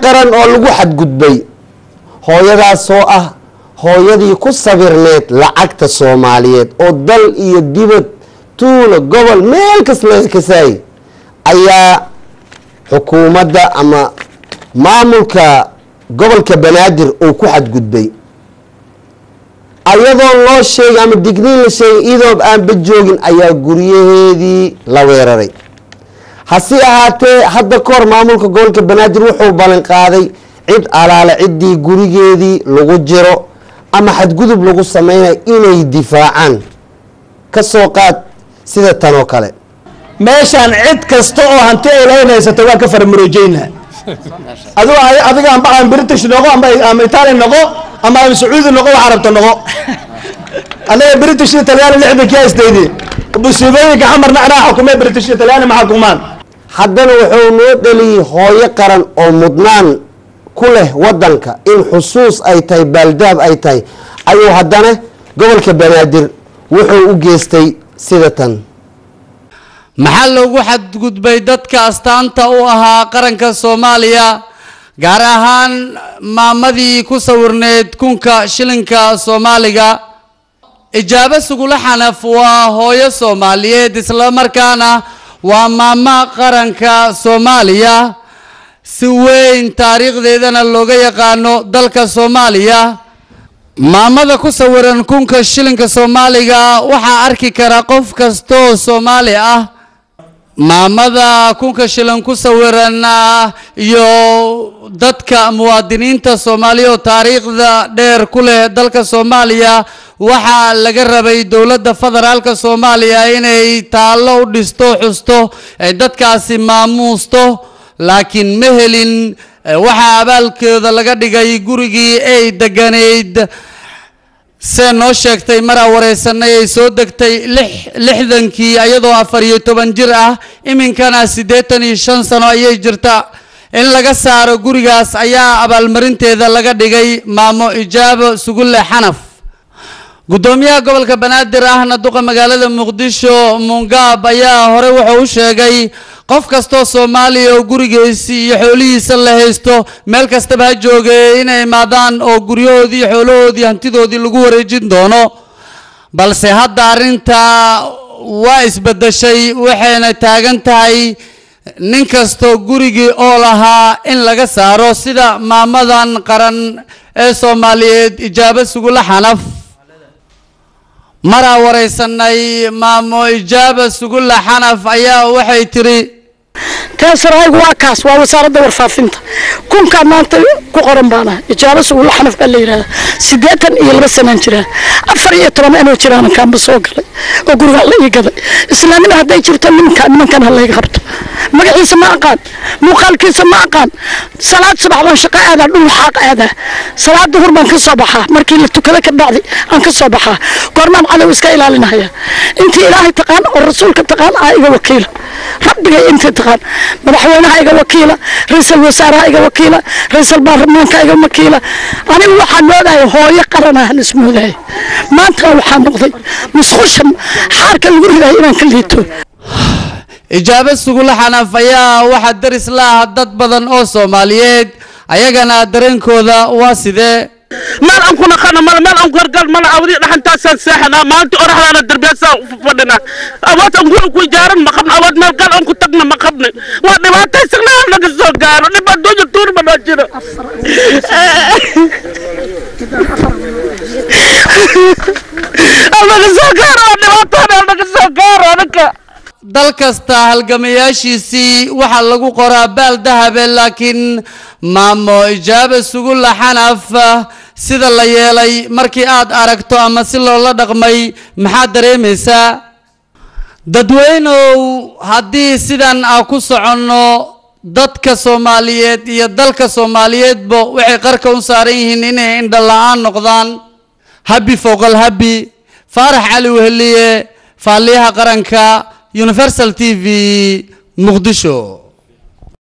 qaran oo lagu xadgudbay hooyadaasoo ah hooyadii ku sawirneed lacagta Soomaaliyeed oo dal iyo dibad tuulo gobol meel kasta laga kasay ayaa xukuumadda ama maamulka gobolka Banaadir oo ku xadgudbay ayadoo loo sheegay ama digniin la sheegay idoo aan bajoogin ayaa guriyaheedii la weeraray hasi ahaatee hadda koor maamulka gobolka Banaadir wuxuu balan qaaday cid alaala cidii gurigeedii lagu jiro ama xadgudub lagu sameeyay inay difaacaan ka soo qaad sida tan oo kale meeshan cid kasta oo hanti ay leeynaysato waa ka farmaroojeyna adiga aan British noqo ama Italian noqo ama Sacuudi noqo waxa rabto noqo anaga British Italian lixda ka isdeeyay busubeyga xamarna ana xukuumay British Italian ma xukumaan haddana wuxuu noo dhaliyay hooyo qaran oo mudnaan ku leh wadanka in xusuus ay tahay baldaab ay tahay ayuu haddana gobolka Banaadir wuxuu u geystay sida tan maxaa loogu xadgudbay dadka astaanta u ahaa qaranka Soomaaliya gaar ahaan maamadii ku sawirneed kunka shilinka Soomaaliga ijaaba sugula xanaf waa hooyo Soomaaliyeed isla markaana waa maama qaranka Soomaaliya si weyn taariikhdeedana looga yaqaano dalka Soomaaliya maamada ku sawiran kunka shilinka Soomaaliga waxa arki kara qof kasto Soomaali ah maamada kunka shilin ku sawiran iyo dadka muwaadiniinta Soomaaliya oo taariikhda dheer ku leh dalka Soomaaliya waxa laga rabay dawladda federaalka Soomaaliya inay taalo u dhisto xusto ay dadkaasi maamuusto laakiin ma helin waxa abaalkeeda laga dhigay gurigii ay deganeed se noo sheegtay mara wareysanay ay soo degtay 60kii ayadoo 14 jir ah iminkana 85 sano ayay jirta in laga saaro gurigaas ayaa abaalmarinteeda laga dhigay maamo ijaabo sugulle xanaf gudoomiyaha gobolka Banaadir ahna duqa magaalada Muqdisho Mungab ayaa hore wuxuu u sheegay qof kasto Soomaali oo gurigiisa iyo xoolihiisa la haysto meel kasta ba joogay inay maadaan oo guriyoodii xoolahoodii hantidoodii lagu wareejin doono balse hadda arinta waa isbedeshay waxayna taagan tahay nin kasto gurigii oo lahaa in laga saaro sida maamadan qaran ee Soomaaliyeed ijaaba sugula xanaf mara wareysanay maamo ijaaba sugula xanaf ayaa waxay tiri كاسرائيل واكاس ووزارة ورفافنت كون كان مانت كقرن بانا إجابة سؤال حنف بالليلة سديتن يلبس سنانجرا أفريق ترى أنا وشران كان بسوق لي وقول الله يقدر إسلامنا هذا يشرت من كان الله يغبط ما عيسى ما قال مقال كيس ما قال صلاة صباح وشقاء هذا دون حق هذا صلاة ظهر من كصباحة مركي لتكلك بعدي عن كصباحة قرنا على وسكا إلى النهاية أنت إلهي تقان والرسول كتقان أيها وكيل ربك أنت تقان مدحوينها إيجا وكيلة رئيس الوزراء إيجا وكيلة رئيس البرلمان إيجا وكيلة أنا waxaan leedahay hooyo qaran ah ismuuday maanta waxaan noqday masxuushan xarka lagu riday inaan ka liito ijaaba sugula xanaf ayaa waxa daris la dad badan oo Soomaaliyeed ayagana dareenkooda waa sidee مال أنكون خنا مال أنكون مال أودي نحن تاسع ساحنا ما أنت أروح على الدربية فدنا أود أنكون كوي جارن ما خبنا أود مال قال أنكون تقنا ما خبنا وأنا ما تسقنا أنا كسر قال أنا بدو جتور ما نجرا أنا كسر قال أنا ما تاني أنا كسر قال أنا ك dal kasta halgamayaashiisii waxa lagu qoraa baal dahab laakiin maamo ijaaba sugula xanaf sida la yeelay markii aad aragto ama si loola dhaqmay maxaa dareemaysaa dadweynow haddii sidan ku soconno dadka Soomaaliyeed iyo dalka Soomaaliyeedba waxay qarka u saaran yihiin inay indha la'aan noqdaan habi fawqal habi Faarax Cali Weheliye faaliyaha qaranka Universal TV Muqdisho